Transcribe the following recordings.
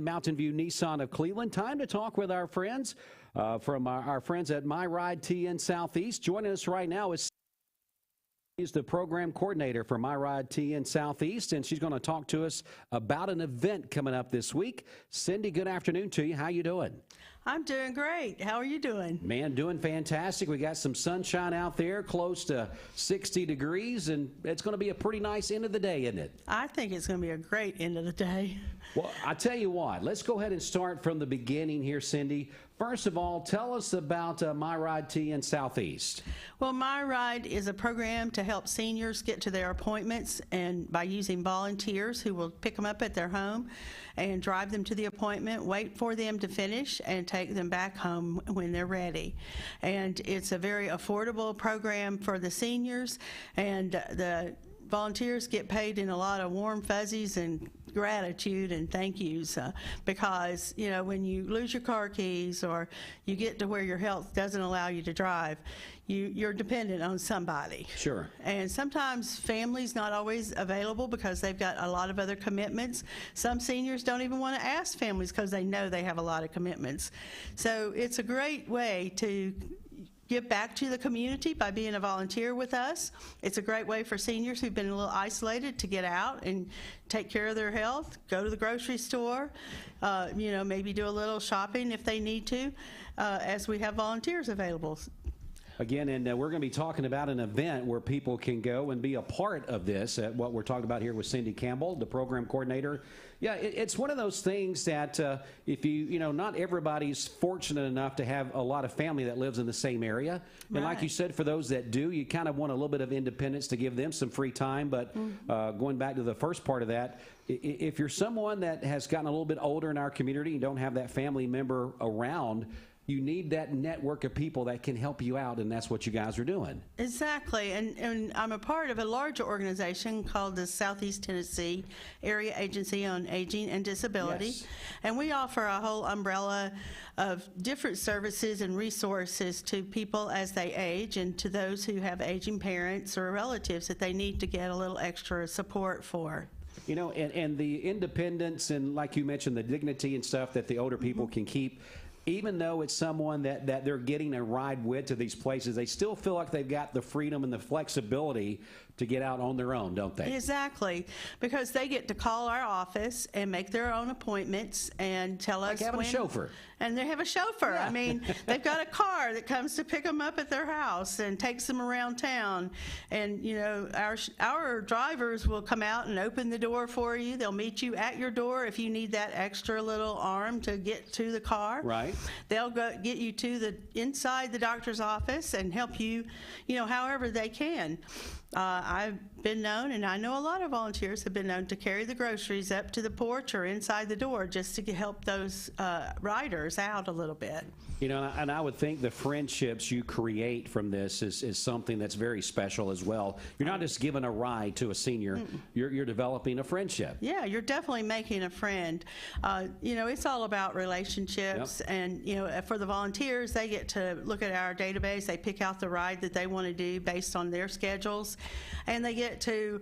Mountain View Nissan of Cleveland. Time to talk with our friends from our friends at My Ride TN Southeast. Joining us right now is the program coordinator for My Ride TN Southeast, and she's going to talk to us about an event coming up this week. Cindy, good afternoon to you. How you doing? I'm doing great. How are you doing? Man, doing fantastic. We got some sunshine out there, close to 60 degrees, and it's going to be a pretty nice end of the day, isn't it? I think it's going to be a great end of the day. Well, I tell you what, let's go ahead and start from the beginning here, Cindy. First of all, tell us about My Ride TN Southeast. Well, My Ride is a program to help seniors get to their appointments, and by using volunteers who will pick them up at their home and drive them to the appointment, wait for them to finish, and take them back home when they're ready. And it's a very affordable program for the seniors, and the volunteers get paid in a lot of warm fuzzies and gratitude and thank yous because, you know, when you lose your car keys or you get to where your health doesn't allow you to drive, you're dependent on somebody. Sure. And sometimes family's not always available because they've got a lot of other commitments. Some seniors don't even want to ask families because they know they have a lot of commitments. So it's a great way to give back to the community by being a volunteer with us. It's a great way for seniors who've been a little isolated to get out and take care of their health, go to the grocery store, you know, maybe do a little shopping if they need to, as we have volunteers available. Again, and we're going to be talking about an event where people can go and be a part of this, what we're talking about here with Cindy Campbell, the program coordinator. Yeah, it's one of those things that if you know, not everybody's fortunate enough to have a lot of family that lives in the same area. And Right. like you said, for those that do, you kind of want a little bit of independence to give them some free time. But going back to the first part of that, if you're someone that has gotten a little bit older in our community and don't have that family member around, you need that network of people that can help you out, and that's what you guys are doing. Exactly, and I'm a part of a larger organization called the Southeast Tennessee Area Agency on Aging and Disability, Yes. and we offer a whole umbrella of different services and resources to people as they age and to those who have aging parents or relatives that they need to get a little extra support for. You know, and the independence and, like you mentioned, the dignity and stuff that the older people can keep, even though it's someone that they're getting a ride with to these places, they still feel like they've got the freedom and the flexibility to get out on their own, don't they? Exactly, because they get to call our office and make their own appointments and tell us Like having a chauffeur. And they have a chauffeur. Yeah. I mean, they've got a car that comes to pick them up at their house and takes them around town. And, you know, our drivers will come out and open the door for you. They'll meet you at your door if you need that extra little arm to get to the car. Right. They'll go get you to the inside the doctor's office and help you, you know, however they can. I've been known, and I know a lot of volunteers have been known to carry the groceries up to the porch or inside the door just to help those riders out a little bit. You know, and I would think the friendships you create from this is something that's very special as well. You're not just giving a ride to a senior, you're developing a friendship. Yeah, you're definitely making a friend. You know, it's all about relationships. Yep. And, you know, for the volunteers, they get to look at our database. They pick out the ride that they want to do based on their schedules. And they get to,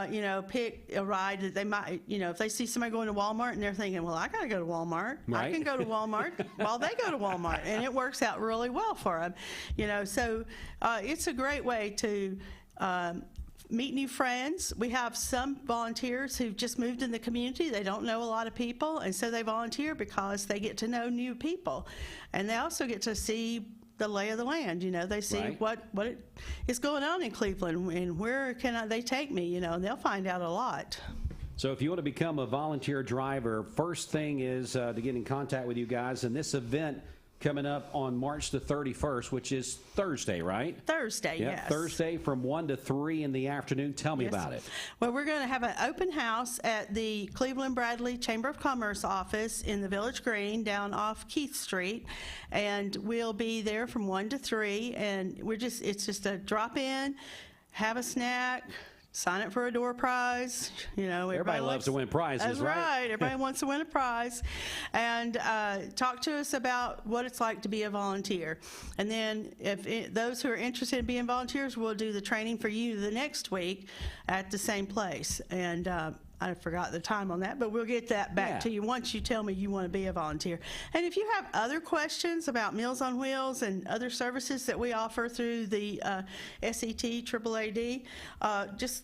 you know, pick a ride that they might, you know, if they see somebody going to Walmart and they're thinking, well, I got to go to Walmart. Right. I can go to Walmart while they go to Walmart. And it works out really well for them. You know, so it's a great way to meet new friends. We have some volunteers who've just moved in the community. They don't know a lot of people, and so they volunteer because they get to know new people. And they also get to see the lay of the land. You know, they see Right. what is going on in Cleveland and where can they take me, you know, and they'll find out a lot. So if you want to become a volunteer driver, first thing is to get in contact with you guys. And this event coming up on March the 31st, which is Thursday, right? Thursday, Yeah, yes. Thursday from 1 to 3 in the afternoon. Tell me Yes. about it. Well, we're going to have an open house at the Cleveland Bradley Chamber of Commerce office in the Village Green down off Keith Street. And we'll be there from 1 to 3. And it's just a drop in, have a snack, sign up for a door prize. You know, Everybody loves to win prizes, that's right? Everybody wants to win a prize. And talk to us about what it's like to be a volunteer. And then those who are interested in being volunteers, we'll do the training for you the next week at the same place. And I forgot the time on that, but we'll get that back Yeah. to you once you tell me you want to be a volunteer. And if you have other questions about Meals on Wheels and other services that we offer through the SET AAAD, just,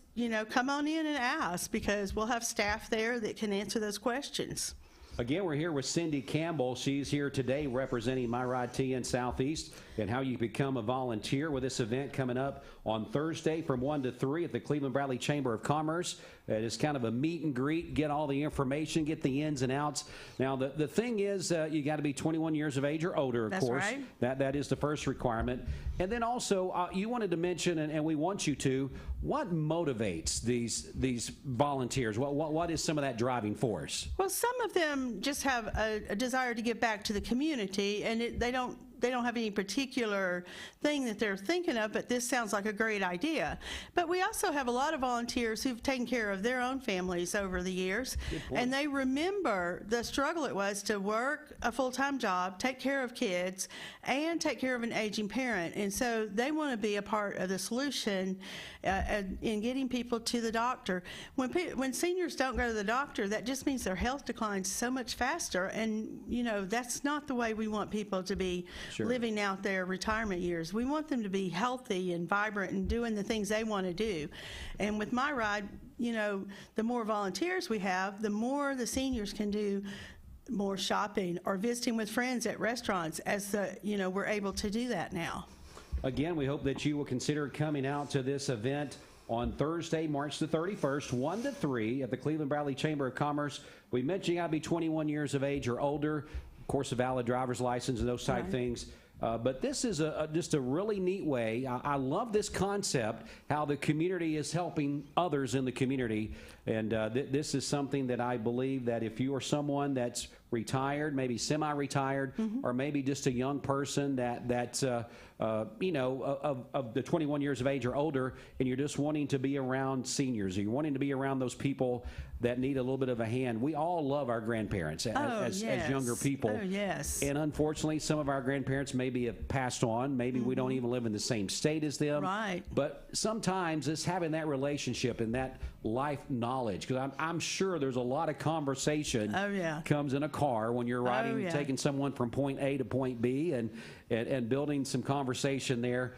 come on in and ask, because we'll have staff there that can answer those questions. Again, we're here with Cindy Campbell. She's here today representing My Ride TN Southeast and how you become a volunteer with this event coming up on Thursday from 1 to 3 at the Cleveland Bradley Chamber of Commerce. It is kind of a meet and greet, get all the information, get the ins and outs. Now, the thing is, you got to be 21 years of age or older, of That's course. right. That is the first requirement. And then also, you wanted to mention, and we want you to, what motivates these volunteers? What is some of that driving force? Well, some of them just have a desire to give back to the community, and they don't have any particular thing that they're thinking of, but this sounds like a great idea. But we also have a lot of volunteers who've taken care of their own families over the years, and they remember the struggle it was to work a full-time job, take care of kids, and take care of an aging parent. And so they want to be a part of the solution in getting people to the doctor. When seniors don't go to the doctor, that just means their health declines so much faster, and that's not the way we want people to be. Sure. Living out their retirement years. We want them to be healthy and vibrant and doing the things they want to do. And with My Ride, the more volunteers we have, the more the seniors can do more shopping or visiting with friends at restaurants, as we're able to do that now. Again, we hope that you will consider coming out to this event on Thursday, March the 31st, 1 to 3 at the Cleveland Bradley Chamber of Commerce. We mentioned you got to be 21 years of age or older. Of course, a valid driver's license and those type things. But this is just a really neat way. I love this concept, how the community is helping others in the community. And this is something that I believe that if you are someone that's retired, maybe semi-retired, or maybe just a young person that's of the 21 years of age or older, and you're just wanting to be around seniors, or you're wanting to be around those people that need a little bit of a hand. We all love our grandparents as younger people. Oh, yes. And unfortunately, some of our grandparents maybe have passed on. Maybe we don't even live in the same state as them. Right. But sometimes it's having that relationship and that life knowledge, because I'm sure there's a lot of conversation comes in a car when you're riding, taking someone from point A to point B, and building some conversation there.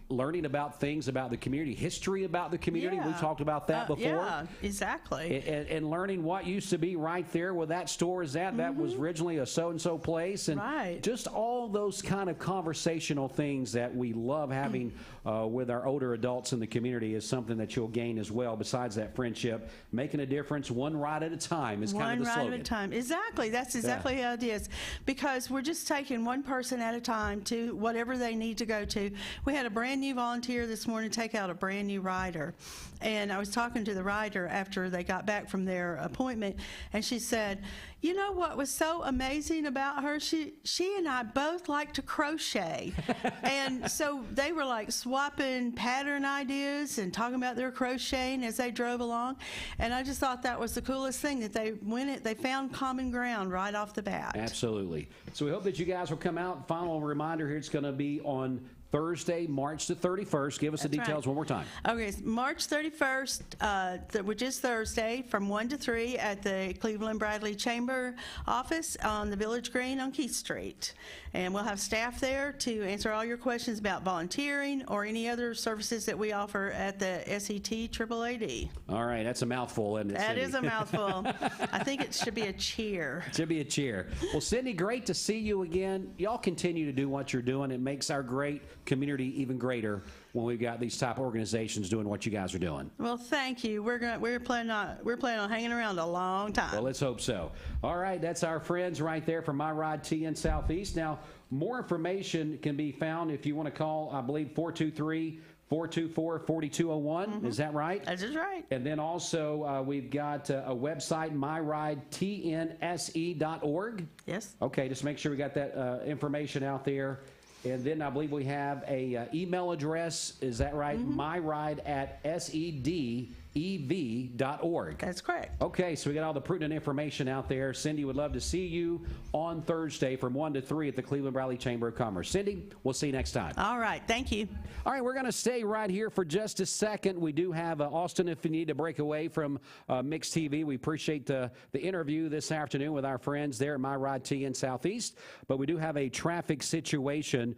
Learning about things about the community, history about the community. We talked about that before. Yeah, exactly. And learning what used to be right there where that store is at. That was originally a so-and-so place. And just all those kind of conversational things that we love having with our older adults in the community is something that you'll gain as well, besides that friendship. Making a difference one ride at a time is kind of the slogan. One ride at a time. Exactly. That's exactly how it is. Because we're just taking one person at a time to whatever they need to go to. We had a brand new volunteer this morning take out a brand new rider, and I was talking to the rider after they got back from their appointment, and she said, you know what was so amazing about her? She and I both like to crochet. And so they were like swapping pattern ideas and talking about their crocheting as they drove along, and I just thought that was the coolest thing, that they found common ground right off the bat. Absolutely. So we hope that you guys will come out. Final reminder here, it's going to be on Thursday, March the 31st. Give us the details one more time. Okay, it's March 31st, which is Thursday, from 1 to 3 at the Cleveland Bradley Chamber office on the Village Green on Keith Street. And we'll have staff there to answer all your questions about volunteering or any other services that we offer at the SET AAAD. All right, that's a mouthful, isn't it, That Cindy? is a mouthful. I think it should be a cheer. It should be a cheer. Well, Cindy, great to see you again. Y'all continue to do what you're doing. It makes our great community even greater when we've got these top organizations doing what you guys are doing. Well, thank you. We're planning on hanging around a long time. Well, let's hope so. All right, that's our friends right there from My Ride TN Southeast. Now, more information can be found if you want to call, I believe, 423-424-4201. Is that right? That is right. And then also we've got a website, myridetnse.org. Yes. Okay, just make sure we got that information out there. And then I believe we have a email address. Is that right? MyRide@SED ev.org. That's correct. Okay, so we got all the pertinent information out there. Cindy would love to see you on Thursday from 1 to 3 at the Cleveland Valley Chamber of Commerce. Cindy, we'll see you next time. All right. Thank you. All right, we're going to stay right here for just a second. We do have Austin, if you need to break away from Mix TV. We appreciate the interview this afternoon with our friends there at My Ride TN Southeast. But we do have a traffic situation